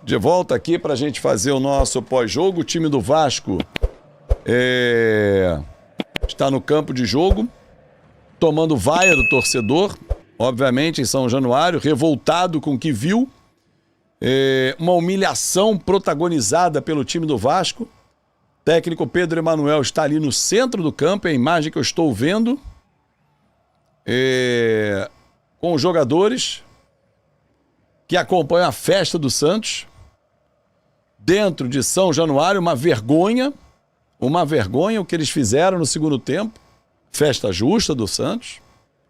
De volta aqui para a gente fazer o nosso pós-jogo. O time do Vasco está no campo de jogo, tomando vaia do torcedor, obviamente em São Januário, revoltado com o que viu. Uma humilhação protagonizada pelo time do Vasco. O técnico Pedro Emanuel está ali no centro do campo, é a imagem que eu estou vendo. Com os jogadores que acompanham a festa do Santos. Dentro de São Januário, uma vergonha o que eles fizeram no segundo tempo. Festa justa do Santos.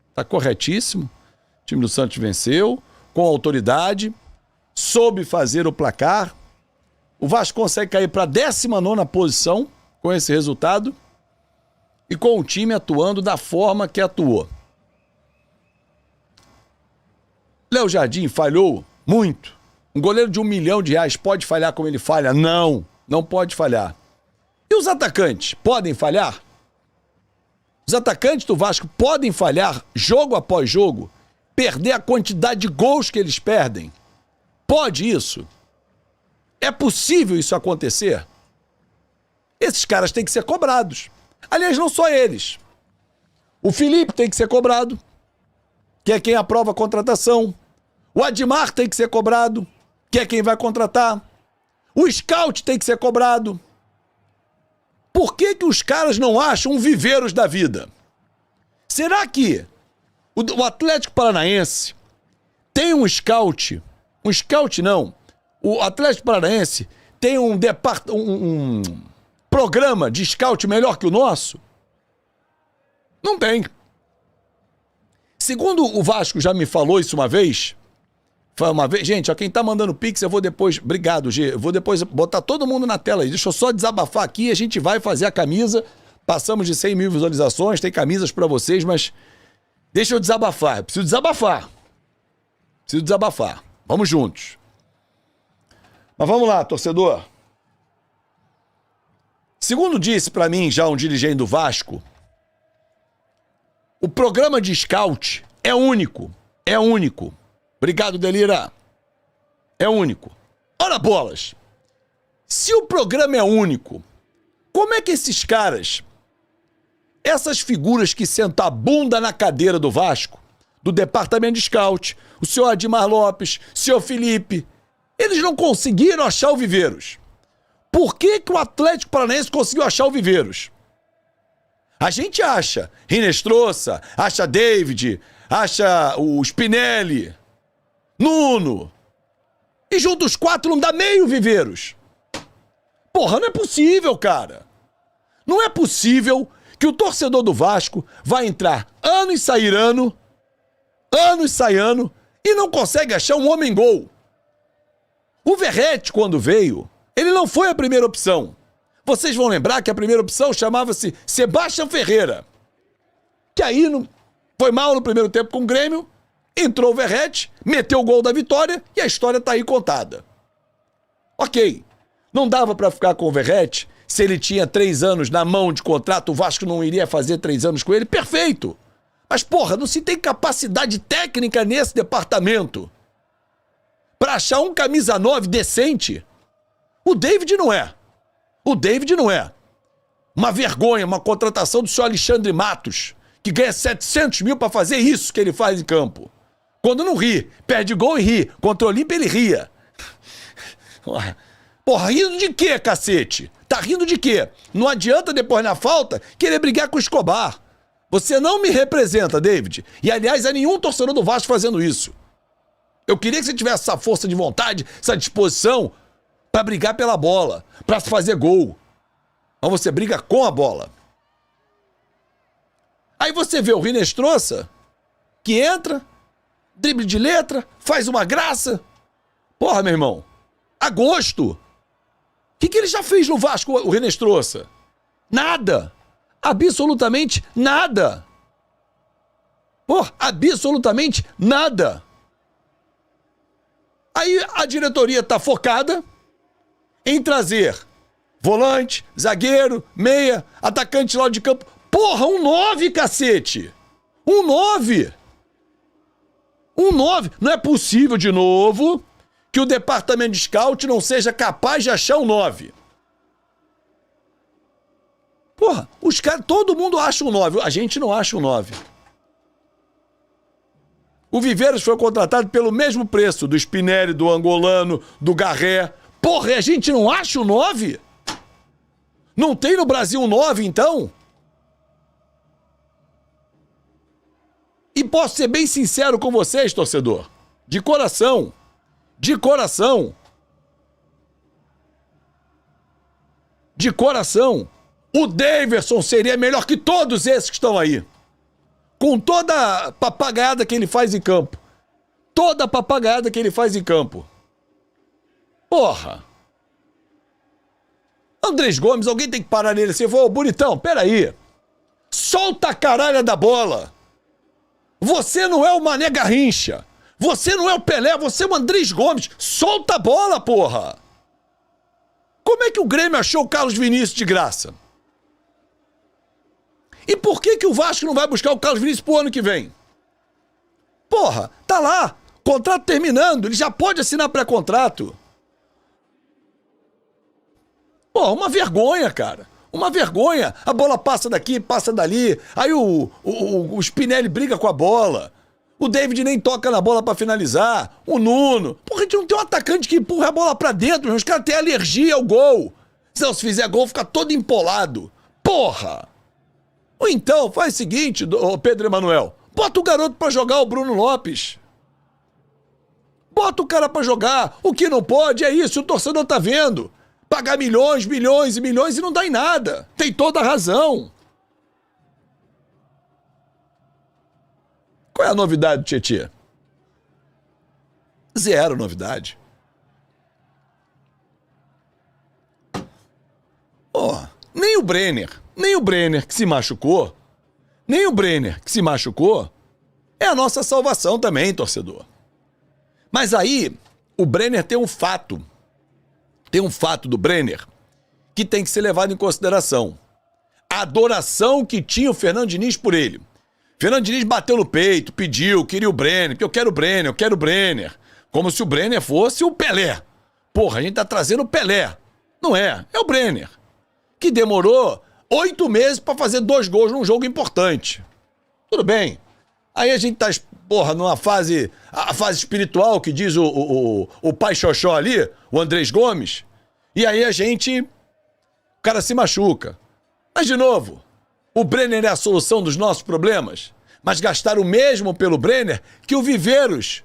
Está corretíssimo. O time do Santos venceu, com autoridade, soube fazer o placar. O Vasco consegue cair para a 19ª posição com esse resultado e com o time atuando da forma que atuou. Léo Jardim falhou muito. Um goleiro de R$1 milhão pode falhar como ele falha? Não, não pode falhar. E os atacantes podem falhar? Os atacantes do Vasco podem falhar jogo após jogo? Perder a quantidade de gols que eles perdem? Pode isso? É possível isso acontecer? Esses caras têm que ser cobrados. Aliás, não só eles. O Felipe tem que ser cobrado, que é quem aprova a contratação. O Admar tem que ser cobrado, que é quem vai contratar. O scout tem que ser cobrado. Por que os caras não acham viveiros da vida? Será que o Atlético Paranaense tem um scout? Um scout não. O Atlético Paranaense tem um programa de scout melhor que o nosso? Não tem. Segundo o Vasco já me falou isso uma vez... Gente, ó, quem tá mandando pix, eu vou depois... Obrigado, G. Eu vou depois botar todo mundo na tela aí. Deixa eu só desabafar aqui, a gente vai fazer a camisa. Passamos de 100 mil visualizações, tem camisas pra vocês, mas... Deixa eu desabafar. Eu preciso desabafar. Vamos juntos. Mas vamos lá, torcedor. Segundo disse pra mim já um dirigente do Vasco, o programa de scout é único. É único. Obrigado, Delira. É único. Ora, bolas. Se o programa é único, como é que esses caras, essas figuras que sentam a bunda na cadeira do Vasco, do departamento de scout, o senhor Admar Lopes, o senhor Felipe, eles não conseguiram achar o Viveiros? Por que o Atlético Paranaense conseguiu achar o Viveiros? A gente acha Rinestrosa, acha David, acha o Spinelli, Nuno. E junto os 4 não dá meio Viveiros. Porra, não é possível, cara. Não é possível que o torcedor do Vasco vai entrar ano e sair ano, e não consegue achar um homem-gol. O Verratti, quando veio, ele não foi a primeira opção. Vocês vão lembrar que a primeira opção chamava-se Sebastião Ferreira. Que aí foi mal no primeiro tempo com o Grêmio, entrou o Verratti, meteu o gol da vitória e a história tá aí contada. Ok, não dava pra ficar com o Verratti se ele tinha 3 anos na mão de contrato, o Vasco não iria fazer 3 anos com ele, perfeito. Mas porra, não se tem capacidade técnica nesse departamento pra achar um camisa 9 decente. O David não é. Uma vergonha, uma contratação do senhor Alexandre Matos, que ganha 700 mil pra fazer isso que ele faz em campo. Quando não ri, perde gol e ri. Contra o Olímpia ele ria. Porra, rindo de quê, cacete? Tá rindo de quê? Não adianta depois na falta querer brigar com o Escobar. Você não me representa, David. E aliás, há nenhum torcedor do Vasco fazendo isso. Eu queria que você tivesse essa força de vontade, essa disposição pra brigar pela bola, pra fazer gol. Mas você briga com a bola. Aí você vê o Rinestrosa, que entra, drible de letra, faz uma graça. Porra, meu irmão, agosto. O que ele já fez no Vasco, o Rinestrosa? Nada. Absolutamente nada. Porra, absolutamente nada. Aí a diretoria tá focada em trazer volante, zagueiro, meia, atacante de lado de campo. Porra, um 9, cacete! Um 9! Um 9! Não é possível, de novo, que o departamento de scout não seja capaz de achar um 9. Porra, os caras, todo mundo acha um 9, a gente não acha um 9. O Viveiros foi contratado pelo mesmo preço do Spinelli, do Angolano, do Garré. Porra, e a gente não acha um 9? Não tem no Brasil um 9, então? E posso ser bem sincero com vocês, torcedor. De coração. De coração. De coração. O Daverson seria melhor que todos esses que estão aí. Com toda a papagaiada que ele faz em campo. Toda a papagaiada que ele faz em campo. Porra. Andrés Gomes, alguém tem que parar nele assim. Ô, bonitão, peraí. Solta a caralha da bola. Você não é o Mané Garrincha. Você não é o Pelé, você é o Andrés Gomes. Solta a bola, porra. Como é que o Grêmio achou o Carlos Vinícius de graça? E por que o Vasco não vai buscar o Carlos Vinícius pro ano que vem? Porra, tá lá. Contrato terminando, ele já pode assinar pré-contrato. Porra, uma vergonha, cara. Uma vergonha. A bola passa daqui, passa dali. Aí o Spinelli briga com a bola. O David nem toca na bola pra finalizar. O Nuno. Porra, a gente não tem um atacante que empurra a bola pra dentro. Os caras têm alergia ao gol. Se fizer gol, fica todo empolado. Porra. Ou então, faz o seguinte, Pedro Emanuel. Bota o garoto pra jogar, o Bruno Lopes. Bota o cara pra jogar. O que não pode é isso, o torcedor tá vendo. Pagar milhões, milhões e milhões e não dá em nada. Tem toda a razão. Qual é a novidade do Tietê? Zero novidade. Oh, nem o Brenner que se machucou, é a nossa salvação também, torcedor. Mas aí, o Brenner tem um fato do Brenner que tem que ser levado em consideração. A adoração que tinha o Fernando Diniz por ele. Fernando Diniz bateu no peito, pediu, queria o Brenner, porque eu quero o Brenner. Como se o Brenner fosse o Pelé. Porra, a gente tá trazendo o Pelé. Não é o Brenner. Que demorou 8 meses pra fazer 2 gols num jogo importante. Tudo bem. Aí a gente tá, porra, numa fase, a fase espiritual que diz o pai Xoxó ali, o Andrés Gomes, e aí o cara se machuca. Mas, de novo, o Brenner é a solução dos nossos problemas, mas gastaram o mesmo pelo Brenner que o Viveiros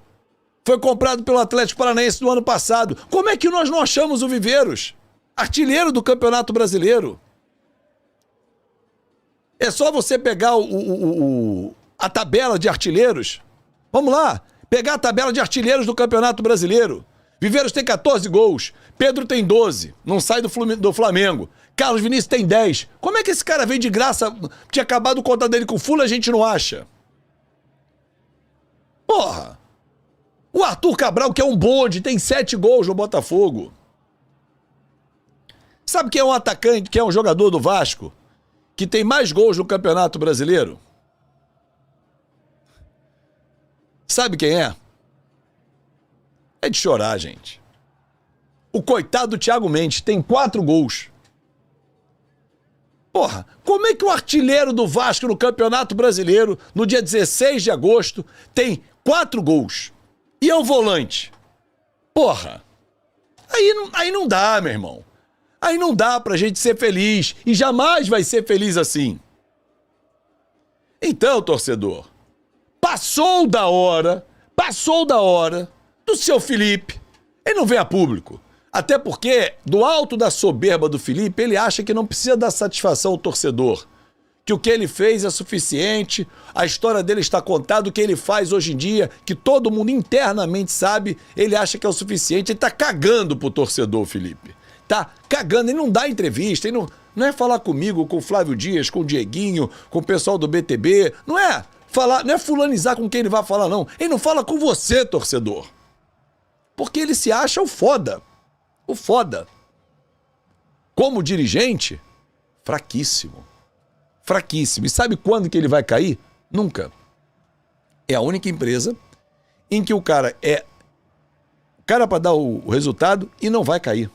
foi comprado pelo Atlético Paranaense no ano passado. Como é que nós não achamos o Viveiros? Artilheiro do Campeonato Brasileiro. É só você pegar a tabela de artilheiros. Vamos lá, pegar a tabela de artilheiros do Campeonato Brasileiro. Viveiros tem 14 gols, Pedro tem 12, não sai do Flamengo. Carlos Vinícius tem 10. Como é que esse cara veio de graça? Tinha acabado o contrato dele com o Fula, a gente não acha. Porra! O Arthur Cabral, que é um bonde, tem 7 gols no Botafogo. Sabe quem é um atacante, quem é um jogador do Vasco, que tem mais gols no Campeonato Brasileiro? Sabe quem é? É de chorar, gente. O coitado do Thiago Mendes tem 4 gols. Porra, como é que o artilheiro do Vasco no Campeonato Brasileiro, no dia 16 de agosto, tem 4 gols? E é um volante. Porra. Aí não dá, meu irmão. Aí não dá pra gente ser feliz. E jamais vai ser feliz assim. Então, torcedor, passou da hora do seu Felipe. Ele não vem a público. Até porque, do alto da soberba do Felipe, ele acha que não precisa dar satisfação ao torcedor. Que o que ele fez é suficiente, a história dele está contada, o que ele faz hoje em dia, que todo mundo internamente sabe, ele acha que é o suficiente. Ele tá cagando pro torcedor, Felipe. Tá cagando, ele não dá entrevista, ele não é falar comigo, com o Flávio Dias, com o Dieguinho, com o pessoal do BTB, não é falar, não é fulanizar com quem ele vai falar, não. Ele não fala com você, torcedor. Porque ele se acha o foda. O foda. Como dirigente, fraquíssimo. Fraquíssimo. E sabe quando que ele vai cair? Nunca. É a única empresa em que o cara é cara para dar o resultado e não vai cair.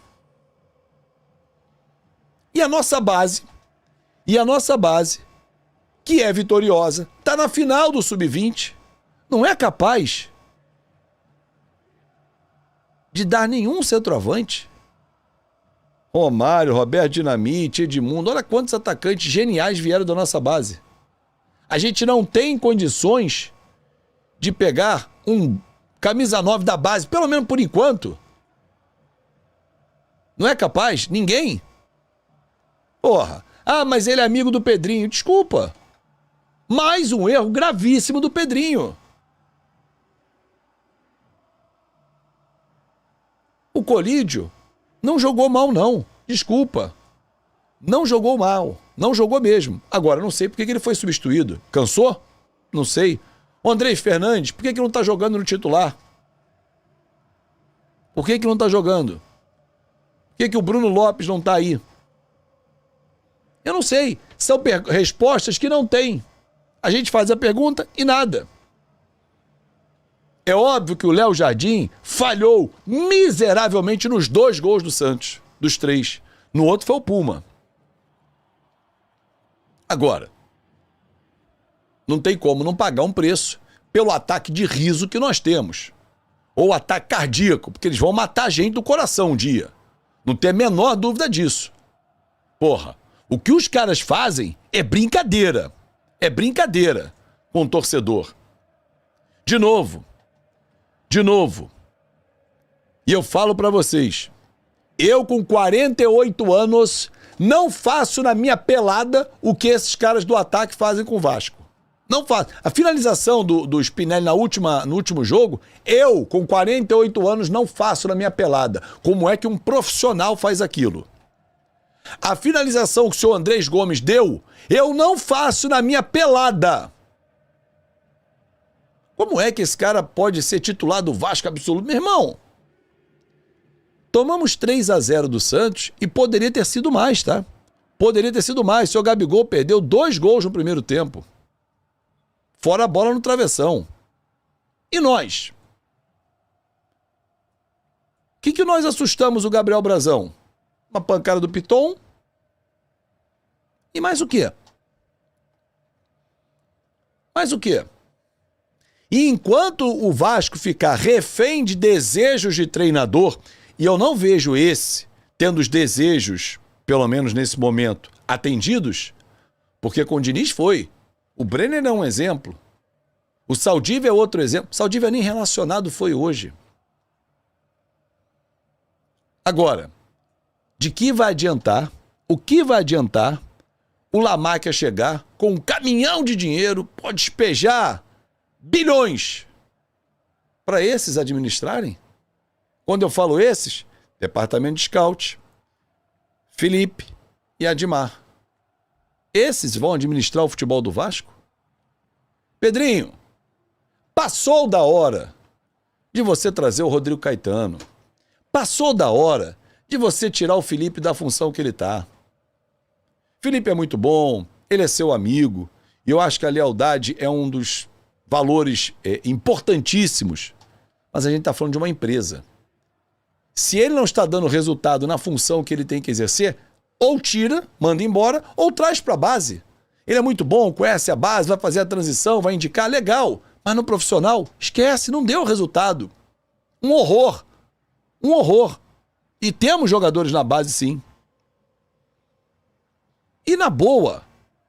E a nossa base, que é vitoriosa, tá na final do Sub-20, não é capaz de dar nenhum centroavante. Romário, Roberto Dinamite, Edmundo, olha quantos atacantes geniais vieram da nossa base. A gente não tem condições de pegar um camisa 9 da base, pelo menos por enquanto. Não é capaz? Ninguém? Porra. Ah, mas ele é amigo do Pedrinho. Desculpa. Mais um erro gravíssimo do Pedrinho. O Colídio não jogou mal, não. Desculpa. Não jogou mal. Não jogou mesmo. Agora, não sei por que ele foi substituído. Cansou? Não sei. O Andrés Fernandes, por que não tá jogando no titular? Por que não tá jogando? Por que o Bruno Lopes não tá aí? Eu não sei. São respostas que não tem. A gente faz a pergunta e nada. É óbvio que o Léo Jardim falhou miseravelmente nos 2 gols do Santos, dos 3. No outro foi o Puma. Agora, não tem como não pagar um preço pelo ataque de riso que nós temos. Ou ataque cardíaco, porque eles vão matar a gente do coração um dia. Não tem a menor dúvida disso. Porra, o que os caras fazem é brincadeira. É brincadeira com o torcedor. De novo. E eu falo pra vocês, eu com 48 anos não faço na minha pelada o que esses caras do ataque fazem com o Vasco. Não faço. A finalização do Spinelli no último jogo, eu com 48 anos não faço na minha pelada. Como é que um profissional faz aquilo? A finalização que o senhor Andrés Gomes deu, eu não faço na minha pelada. Como é que esse cara pode ser titular do Vasco absoluto? Meu irmão, tomamos 3-0 do Santos e poderia ter sido mais, tá? Poderia ter sido mais. O senhor Gabigol perdeu 2 gols no primeiro tempo. Fora a bola no travessão. E nós? O que nós assustamos o Gabriel Brazão? Uma pancada do Piton? E mais o quê? E enquanto o Vasco ficar refém de desejos de treinador, e eu não vejo esse tendo os desejos, pelo menos nesse momento, atendidos, porque com o Diniz foi. O Brenner é um exemplo. O Saldívia é outro exemplo. O Saldívia nem relacionado foi hoje. Agora, de que vai adiantar? O que vai adiantar o Lamáquia chegar com um caminhão de dinheiro, pode despejar bilhões para esses administrarem? Quando eu falo esses, departamento de scout, Felipe e Admar. Esses vão administrar o futebol do Vasco? Pedrinho, passou da hora de você trazer o Rodrigo Caetano. Passou da hora de você tirar o Felipe da função que ele está. Felipe é muito bom, ele é seu amigo, e eu acho que a lealdade é um dos valores importantíssimos, mas a gente está falando de uma empresa. Se ele não está dando resultado na função que ele tem que exercer, ou tira, manda embora, ou traz para a base. Ele é muito bom, conhece a base, vai fazer a transição, vai indicar, legal, mas no profissional, esquece, não deu resultado. Um horror. E temos jogadores na base, sim. E na boa,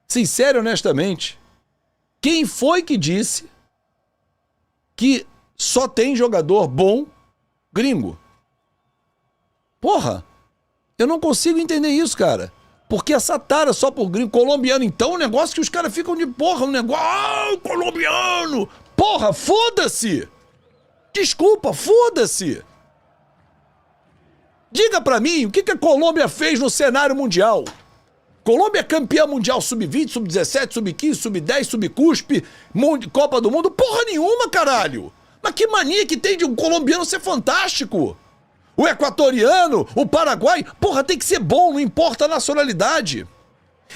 sincero e honestamente, quem foi que disse que só tem jogador bom gringo? Porra, eu não consigo entender isso, cara. Porque essa tara só por gringo, colombiano, então, um negócio que os caras ficam de porra, um negócio, colombiano! Porra, foda-se! Desculpa, foda-se! Diga pra mim, o que a Colômbia fez no cenário mundial? Colômbia é campeã mundial sub-20, sub-17, sub-15, sub-10, sub-cuspe, Copa do Mundo. Porra nenhuma, caralho! Mas que mania que tem de um colombiano ser fantástico! O equatoriano, o Paraguai, porra, tem que ser bom, não importa a nacionalidade.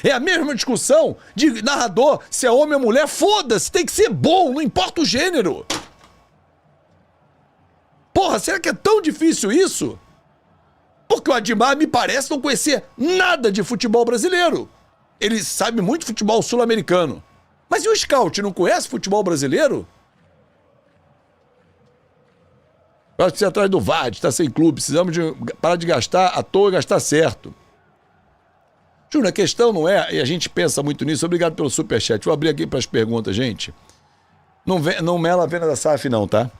É a mesma discussão de narrador, se é homem ou mulher, foda-se, tem que ser bom, não importa o gênero. Porra, será que é tão difícil isso? Porque o Admar me parece não conhecer nada de futebol brasileiro. Ele sabe muito de futebol sul-americano. Mas e o Scout, não conhece futebol brasileiro? Eu acho que você é atrás do VAR, está sem clube. Precisamos parar de gastar à toa e gastar certo. Júnior, a questão não é, e a gente pensa muito nisso, obrigado pelo superchat. Vou abrir aqui para as perguntas, gente. Não mela a venda da SAF não, tá?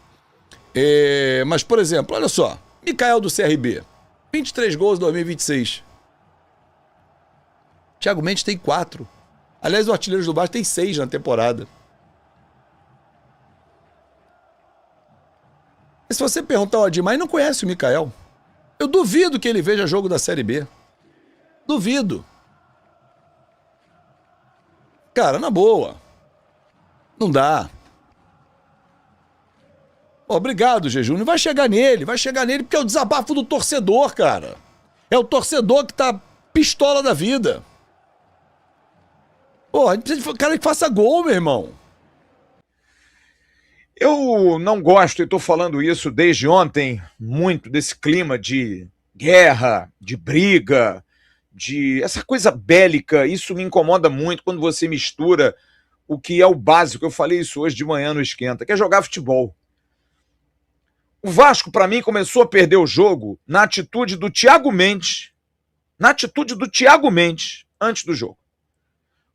Mas, por exemplo, olha só. Mikael do CRB, 23 gols em 2026. Thiago Mendes tem 4. Aliás, o Artilheiros do Vasco tem 6 na temporada. E se você perguntar ao Admar, ele não conhece o Mikael. Eu duvido que ele veja jogo da Série B. Duvido. Cara, na boa. Não dá. Obrigado, Jejum. Vai chegar nele porque é o desabafo do torcedor, cara. É o torcedor que tá pistola da vida. Pô, a gente precisa de um cara que faça gol, meu irmão. Eu não gosto, e estou falando isso desde ontem, muito desse clima de guerra, de briga, de essa coisa bélica. Isso me incomoda muito quando você mistura o que é o básico. Eu falei isso hoje de manhã no Esquenta, que é jogar futebol. O Vasco, para mim, começou a perder o jogo na atitude do Thiago Mendes, antes do jogo.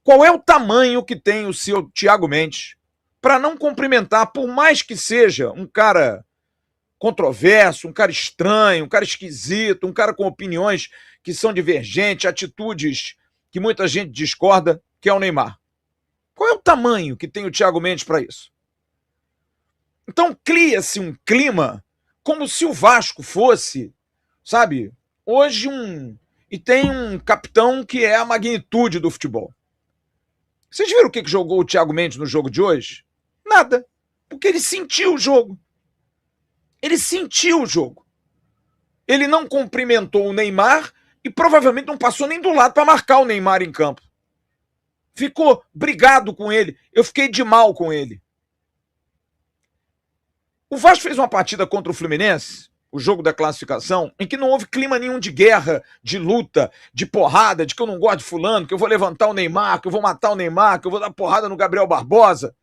Qual é o tamanho que tem o seu Thiago Mendes para não cumprimentar, por mais que seja um cara controverso, um cara estranho, um cara esquisito, um cara com opiniões que são divergentes, atitudes que muita gente discorda, que é o Neymar? Qual é o tamanho que tem o Thiago Mendes para isso? Então cria-se um clima como se o Vasco fosse, sabe, hoje e tem um capitão que é a magnitude do futebol. Vocês viram o que jogou o Thiago Mendes no jogo de hoje? Nada. Porque ele sentiu o jogo. Ele sentiu o jogo. Ele não cumprimentou o Neymar e provavelmente não passou nem do lado para marcar o Neymar em campo. Ficou brigado com ele. Eu fiquei de mal com ele. O Vasco fez uma partida contra o Fluminense, o jogo da classificação, em que não houve clima nenhum de guerra, de luta, de porrada, de que eu não gosto de fulano, que eu vou levantar o Neymar, que eu vou matar o Neymar, que eu vou dar porrada no Gabriel Barbosa.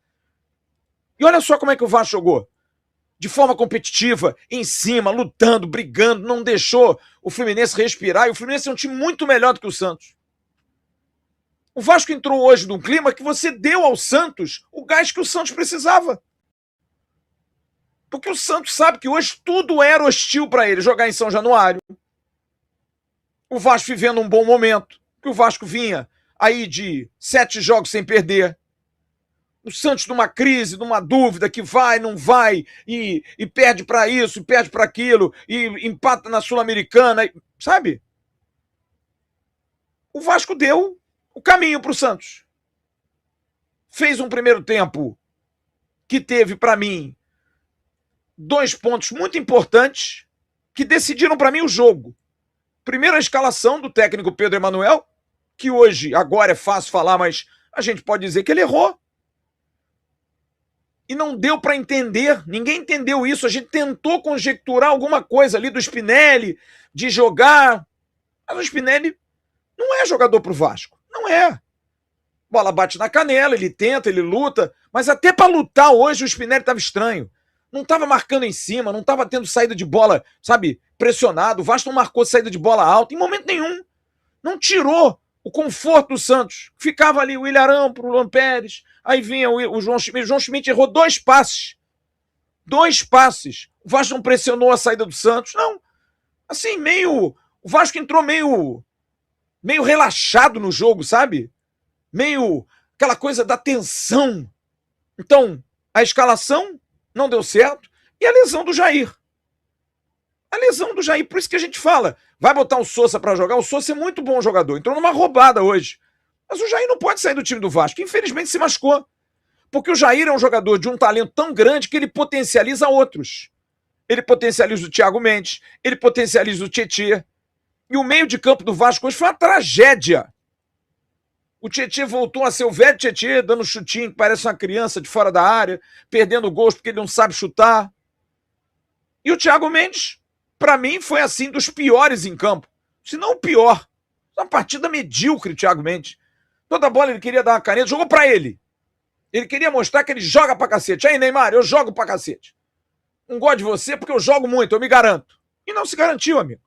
E olha só como é que o Vasco jogou. De forma competitiva, em cima, lutando, brigando, não deixou o Fluminense respirar, e o Fluminense é um time muito melhor do que o Santos. O Vasco entrou hoje num clima que você deu ao Santos o gás que o Santos precisava. Porque o Santos sabe que hoje tudo era hostil para ele. Jogar em São Januário. O Vasco vivendo um bom momento. Que o Vasco vinha aí de 7 jogos sem perder. O Santos numa crise, numa dúvida que vai, não vai, e perde para isso, e perde para aquilo, e empata na Sul-Americana, sabe? O Vasco deu o caminho para o Santos. Fez um primeiro tempo que teve, para mim, 2 pontos muito importantes que decidiram para mim o jogo. Primeiro, a escalação do técnico Pedro Emanuel, que hoje, agora é fácil falar, mas a gente pode dizer que ele errou. E não deu para entender, ninguém entendeu isso. A gente tentou conjecturar alguma coisa ali do Spinelli, de jogar. Mas o Spinelli não é jogador pro Vasco, não é. Bola bate na canela, ele tenta, ele luta, mas até para lutar hoje o Spinelli estava estranho. Não estava marcando em cima, não estava tendo saída de bola, sabe, pressionado. O Vasco não marcou saída de bola alta em momento nenhum. Não tirou o conforto do Santos. Ficava ali o Ilharão pro Luan Pérez, aí vinha o João Schmidt. O João Schmidt errou 2 passes. 2 passes. O Vasco não pressionou a saída do Santos, não. Assim, o Vasco entrou meio relaxado no jogo, sabe? Meio aquela coisa da tensão. Então, a escalação não deu certo. E a lesão do Jair. A lesão do Jair, por isso que a gente fala, vai botar o Sousa pra jogar, o Sousa é muito bom jogador, entrou numa roubada hoje. Mas o Jair não pode sair do time do Vasco, infelizmente se machucou. Porque o Jair é um jogador de um talento tão grande que ele potencializa outros. Ele potencializa o Thiago Mendes, ele potencializa o Tietê. E o meio de campo do Vasco hoje foi uma tragédia. O Tietê voltou a ser o velho Tietê, dando chutinho que parece uma criança de fora da área, perdendo gols porque ele não sabe chutar. E o Thiago Mendes, para mim, foi assim dos piores em campo. Se não o pior. Uma partida medíocre, o Thiago Mendes. Toda bola ele queria dar uma caneta, jogou para ele. Ele queria mostrar que ele joga pra cacete. Aí, Neymar, eu jogo pra cacete. Não gosto de você porque eu jogo muito, eu me garanto. E não se garantiu, amigo.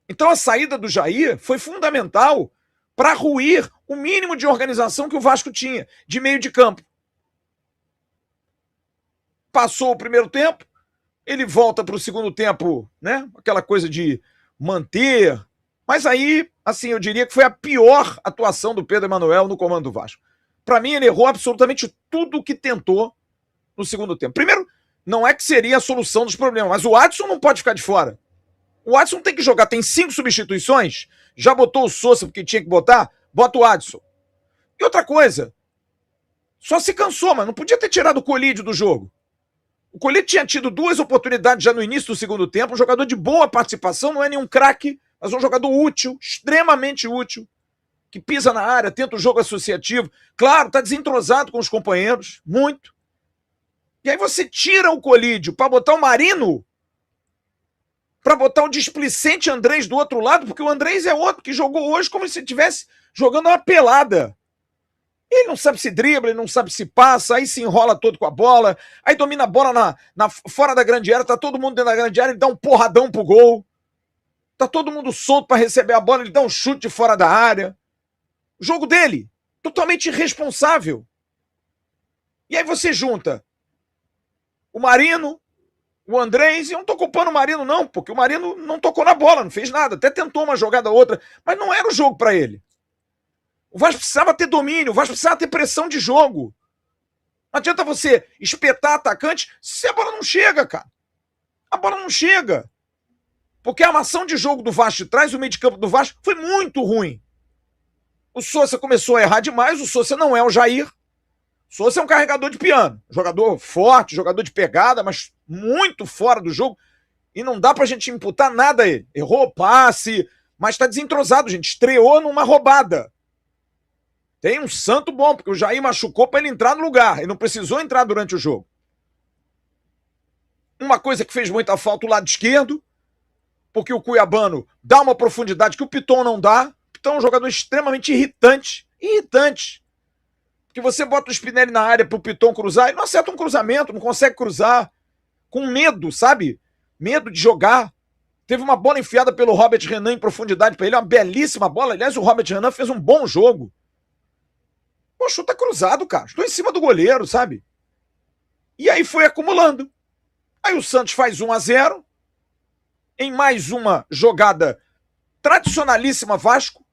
Então a saída do Jair foi fundamental para ruir o mínimo de organização que o Vasco tinha, de meio de campo. Passou o primeiro tempo, ele volta para o segundo tempo, né? Aquela coisa de manter. Mas aí, assim, eu diria que foi a pior atuação do Pedro Emanuel no comando do Vasco. Para mim, ele errou absolutamente tudo o que tentou no segundo tempo. Primeiro, não é que seria a solução dos problemas, mas o Adson não pode ficar de fora. O Adson tem que jogar, tem 5 substituições, já botou o Sousa porque tinha que botar, bota o Adson. E outra coisa, só se cansou, mas não podia ter tirado o Colídio do jogo. O Colídio tinha tido 2 oportunidades já no início do segundo tempo, um jogador de boa participação, não é nenhum craque, mas um jogador útil, extremamente útil, que pisa na área, tenta o jogo associativo. Claro, tá desentrosado com os companheiros, muito. E aí você tira o Colídio para botar o Marino, para botar o displicente Andrés do outro lado, porque o Andrés é outro que jogou hoje como se estivesse jogando uma pelada. Ele não sabe se dribla, ele não sabe se passa, aí se enrola todo com a bola, aí domina a bola fora da grande área, tá todo mundo dentro da grande área, ele dá um porradão pro gol. Tá todo mundo solto para receber a bola, ele dá um chute de fora da área. O jogo dele, totalmente irresponsável. E aí você junta o Marino, o Andrés, e eu não tô culpando o Marino não, porque o Marino não tocou na bola, não fez nada, até tentou uma jogada ou outra, mas não era o jogo para ele. O Vasco precisava ter domínio, o Vasco precisava ter pressão de jogo. Não adianta você espetar atacante se a bola não chega, cara. A bola não chega. Porque a armação de jogo do Vasco de trás, o meio de campo do Vasco, foi muito ruim. O Sousa começou a errar demais, o Sousa não é o Jair. O Sousa é um carregador de piano. Jogador forte, jogador de pegada, mas muito fora do jogo. E não dá pra gente imputar nada a ele. Errou passe, mas tá desentrosado, gente. Estreou numa roubada. Tem um santo bom, porque o Jair machucou pra ele entrar no lugar. Ele não precisou entrar durante o jogo. Uma coisa que fez muita falta o lado esquerdo, porque o Cuiabano dá uma profundidade que o Piton não dá. O Piton é um jogador extremamente irritante. Irritante. Porque você bota o Spinelli na área pro Piton cruzar, ele não acerta um cruzamento, não consegue cruzar. Com medo, sabe? Medo de jogar. Teve uma bola enfiada pelo Robert Renan em profundidade para ele, uma belíssima bola. Aliás, o Robert Renan fez um bom jogo. Pô, chuta cruzado, cara. Estou em cima do goleiro, sabe? E aí foi acumulando. Aí o Santos faz 1-0 em mais uma jogada tradicionalíssima Vasco.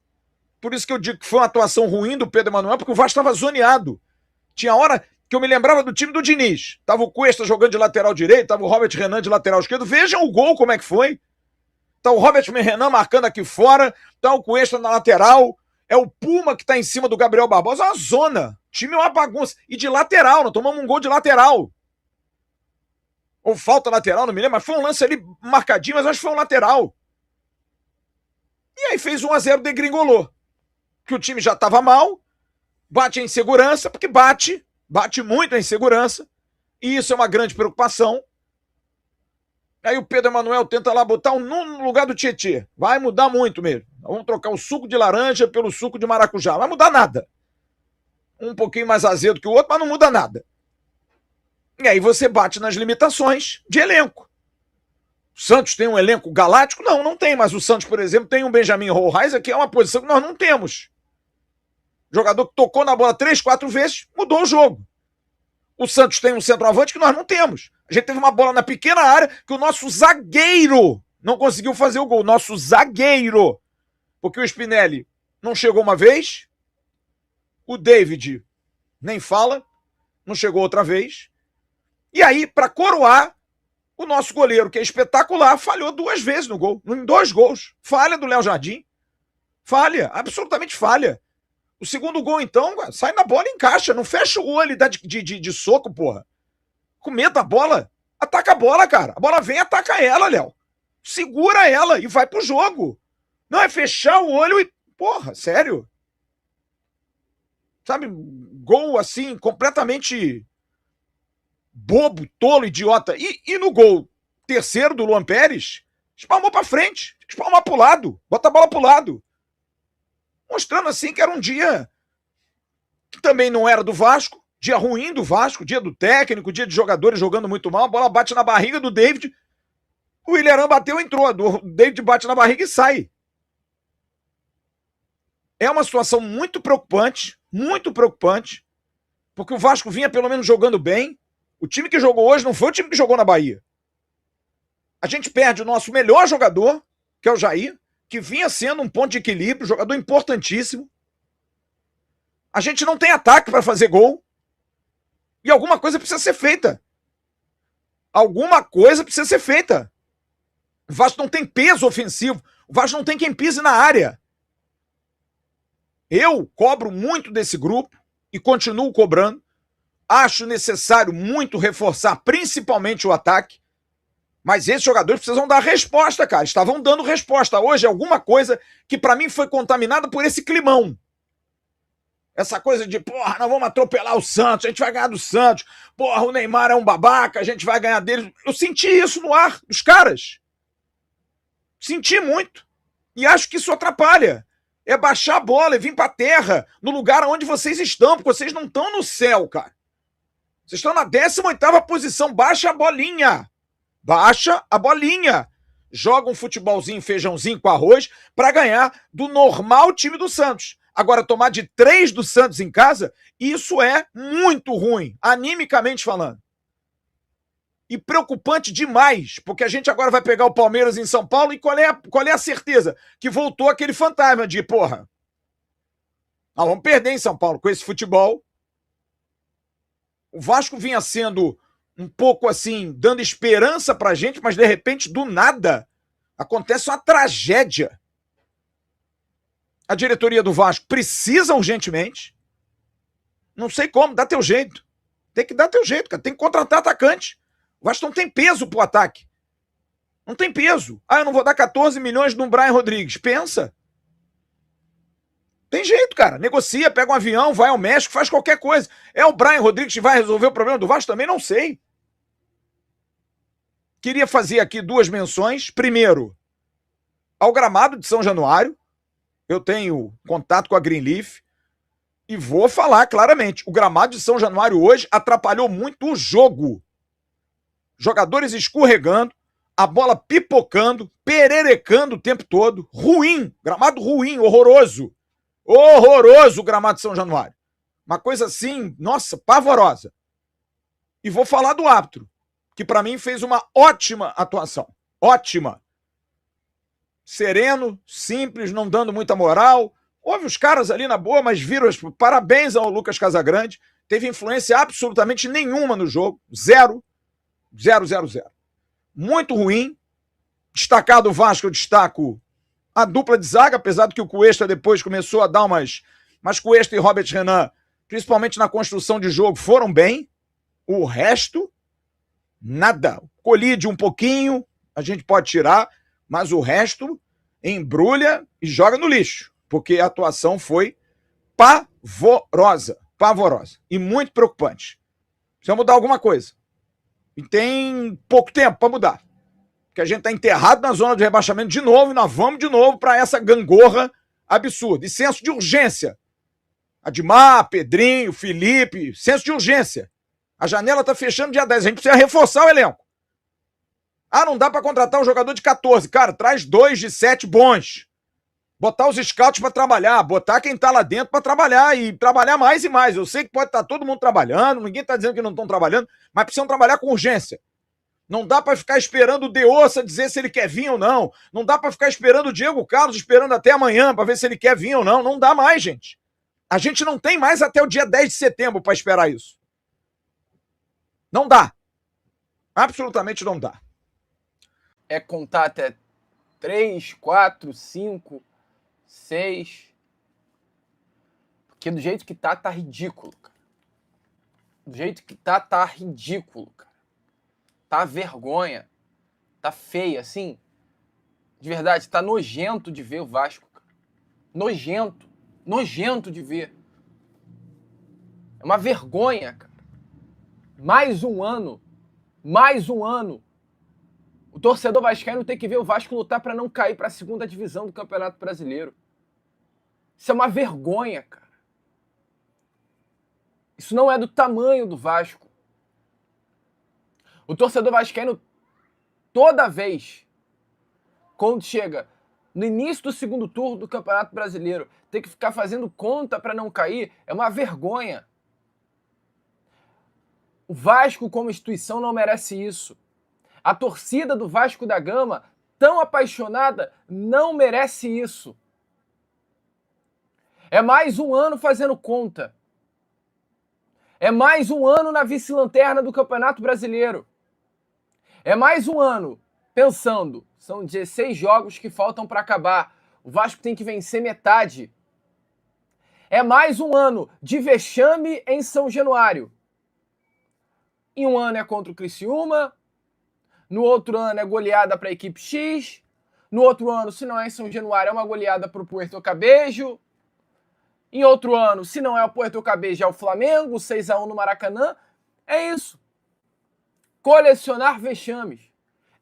Por isso que eu digo que foi uma atuação ruim do Pedro Emanuel, porque o Vasco estava zoneado. Tinha hora que eu me lembrava do time do Diniz. Tava o Cuesta jogando de lateral direito, tava o Robert Renan de lateral esquerdo. Vejam o gol como é que foi. Tá o Robert Renan marcando aqui fora, tá o Cuesta na lateral, é o Puma que tá em cima do Gabriel Barbosa, é uma zona. O time é uma bagunça. E de lateral, nós tomamos um gol de lateral. Ou falta lateral, não me lembro, mas foi um lance ali marcadinho, mas acho que foi um lateral. E aí fez 1-0, degringolou. Que o time já tava mal, bate a insegurança, porque bate muito a insegurança, e isso é uma grande preocupação. Aí o Pedro Emanuel tenta lá botar um no lugar do Tietê. Vai mudar muito mesmo. Vamos trocar o suco de laranja pelo suco de maracujá. Não vai mudar nada. Um pouquinho mais azedo que o outro, mas não muda nada. E aí você bate nas limitações de elenco. O Santos tem um elenco galáctico? Não, não tem. Mas o Santos, por exemplo, tem um Benjamin Rollheiser, que é uma posição que nós não temos. Jogador que tocou na bola 3, 4 vezes, mudou o jogo. O Santos tem um centroavante que nós não temos. A gente teve uma bola na pequena área que o nosso zagueiro não conseguiu fazer o gol. Nosso zagueiro. Porque o Spinelli não chegou uma vez. O David nem fala. Não chegou outra vez. E aí, para coroar, o nosso goleiro, que é espetacular, falhou 2 vezes no gol. Em 2 gols. Falha do Léo Jardim. Falha. Absolutamente falha. O segundo gol, então, sai na bola e encaixa. Não fecha o olho e dá de soco, porra. Com medo da bola. Ataca a bola, cara. A bola vem e ataca ela, Léo. Segura ela e vai pro jogo. Não é fechar o olho e... Porra, sério? Sabe, gol assim, completamente bobo, tolo, idiota. E no gol terceiro do Luan Pérez, espalmou pra frente, espalmar pro lado, bota a bola pro lado. Mostrando assim que era um dia que também não era do Vasco, dia ruim do Vasco, dia do técnico, dia de jogadores jogando muito mal, a bola bate na barriga do David, o Ilharão bateu, entrou, o David bate na barriga e sai. É uma situação muito preocupante, porque o Vasco vinha pelo menos jogando bem. O time que jogou hoje não foi o time que jogou na Bahia. A gente perde o nosso melhor jogador, que é o Jair, que vinha sendo um ponto de equilíbrio, jogador importantíssimo. A gente não tem ataque para fazer gol. E alguma coisa precisa ser feita. Alguma coisa precisa ser feita. O Vasco não tem peso ofensivo. O Vasco não tem quem pise na área. Eu cobro muito desse grupo e continuo cobrando. Acho necessário muito reforçar, principalmente o ataque. Mas esses jogadores precisam dar resposta, cara. Estavam dando resposta. Hoje é alguma coisa que pra mim foi contaminada por esse climão. Essa coisa de, porra, nós vamos atropelar o Santos, a gente vai ganhar do Santos. Porra, o Neymar é um babaca, a gente vai ganhar dele. Eu senti isso no ar dos caras. Senti muito. E acho que isso atrapalha. É baixar a bola e vir pra terra, no lugar onde vocês estão, porque vocês não estão no céu, cara. Vocês estão na 18ª posição. Baixa a bolinha. Baixa a bolinha. Joga um futebolzinho, feijãozinho com arroz pra ganhar do normal time do Santos. Agora, tomar de 3 do Santos em casa, isso é muito ruim, animicamente falando. E preocupante demais, porque a gente agora vai pegar o Palmeiras em São Paulo e qual é a certeza? Que voltou aquele fantasma de, porra, nós vamos perder em São Paulo com esse futebol. O Vasco vinha sendo um pouco assim, dando esperança pra gente, mas de repente, do nada, acontece uma tragédia. A diretoria do Vasco precisa urgentemente. Não sei como, dá teu jeito. Tem que dar teu jeito, cara. Tem que contratar atacante. O Vasco não tem peso pro ataque. Não tem peso. Ah, eu não vou dar 14 milhões no Brian Rodrigues. Pensa. Tem jeito, cara. Negocia, pega um avião, vai ao México, faz qualquer coisa. É o Brian Rodrigues que vai resolver o problema do Vasco? Também não sei. Queria fazer aqui 2 menções. Primeiro, ao gramado de São Januário. Eu tenho contato com a Greenleaf e vou falar claramente. O gramado de São Januário hoje atrapalhou muito o jogo. Jogadores escorregando, a bola pipocando, pererecando o tempo todo. Ruim, gramado ruim, horroroso. Horroroso o gramado de São Januário. Uma coisa assim, nossa, pavorosa. E vou falar do árbitro, que para mim fez uma ótima atuação. Ótima. Sereno, simples, não dando muita moral. Houve os caras ali na boa, mas viram. Parabéns ao Lucas Casagrande. Teve influência absolutamente nenhuma no jogo. Zero. Muito ruim. Destacado o Vasco, eu destaco a dupla de zaga, apesar do que o Cuesta depois começou a dar umas... Mas Cuesta e Robert Renan, principalmente na construção de jogo, foram bem. O resto, nada. Colide um pouquinho, a gente pode tirar, mas o resto embrulha e joga no lixo, porque a atuação foi pavorosa e muito preocupante. Precisa mudar alguma coisa. E tem pouco tempo para mudar, porque a gente está enterrado na zona de rebaixamento de novo e nós vamos de novo para essa gangorra absurda. E senso de urgência. Admar, Pedrinho, Felipe, senso de urgência. A janela está fechando dia 10, a gente precisa reforçar o elenco. Ah, não dá pra contratar um jogador de 14. Cara, traz 2 de 7 bons. Botar os scouts pra trabalhar, botar quem tá lá dentro pra trabalhar e trabalhar mais e mais. Eu sei que pode estar todo mundo trabalhando, ninguém tá dizendo que não estão trabalhando, mas precisam trabalhar com urgência. Não dá pra ficar esperando o De Ossa dizer se ele quer vir ou não. Não dá pra ficar esperando o Diego Carlos esperando até amanhã pra ver se ele quer vir ou não. Não dá mais, gente. A gente não tem mais até o dia 10 de setembro pra esperar isso. Não dá. Absolutamente não dá. É contar até 3, 4, 5, 6. Porque do jeito que tá ridículo, cara. Do jeito que tá ridículo, cara. Tá vergonha. Tá feia, assim. De verdade, tá nojento de ver o Vasco, cara. Nojento. Nojento de ver. É uma vergonha, cara. Mais um ano. O torcedor vascaíno tem que ver o Vasco lutar para não cair para a segunda divisão do Campeonato Brasileiro. Isso é uma vergonha, cara. Isso não é do tamanho do Vasco. O torcedor vascaíno, toda vez, quando chega no início do segundo turno do Campeonato Brasileiro, tem que ficar fazendo conta para não cair, é uma vergonha. O Vasco, como instituição, não merece isso. A torcida do Vasco da Gama, tão apaixonada, não merece isso. É mais um ano fazendo conta. É mais um ano na vice-lanterna do Campeonato Brasileiro. É mais um ano pensando, são 16 jogos que faltam para acabar. O Vasco tem que vencer metade. É mais um ano de vexame em São Januário. Em um ano é contra o Criciúma, no outro ano é goleada para a equipe X, no outro ano, se não é em São Januário, é uma goleada para o Puerto Cabello. Em outro ano, se não é o Puerto Cabello, é o Flamengo, 6-1 no Maracanã. É isso. Colecionar vexames.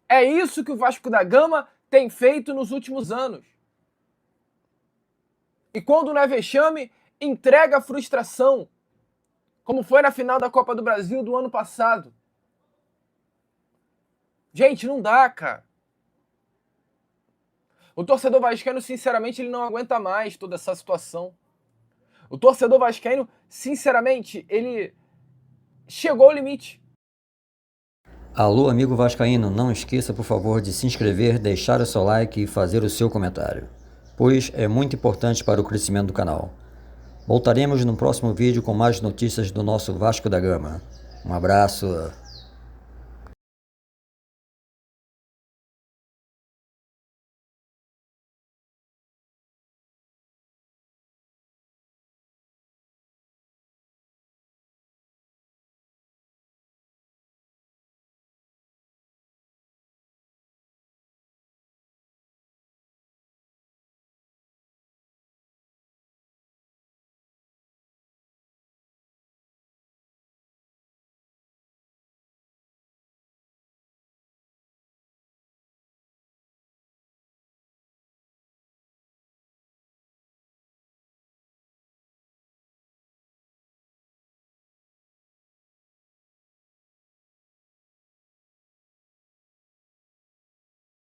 É isso que o Vasco da Gama tem feito nos últimos anos. E quando não é vexame, entrega a frustração, como foi na final da Copa do Brasil do ano passado. Gente, não dá, cara. O torcedor vascaíno, sinceramente, ele não aguenta mais toda essa situação. O torcedor vascaíno, sinceramente, ele chegou ao limite. Alô, amigo vascaíno, não esqueça, por favor, de se inscrever, deixar o seu like e fazer o seu comentário, pois é muito importante para o crescimento do canal. Voltaremos no próximo vídeo com mais notícias do nosso Vasco da Gama. Um abraço.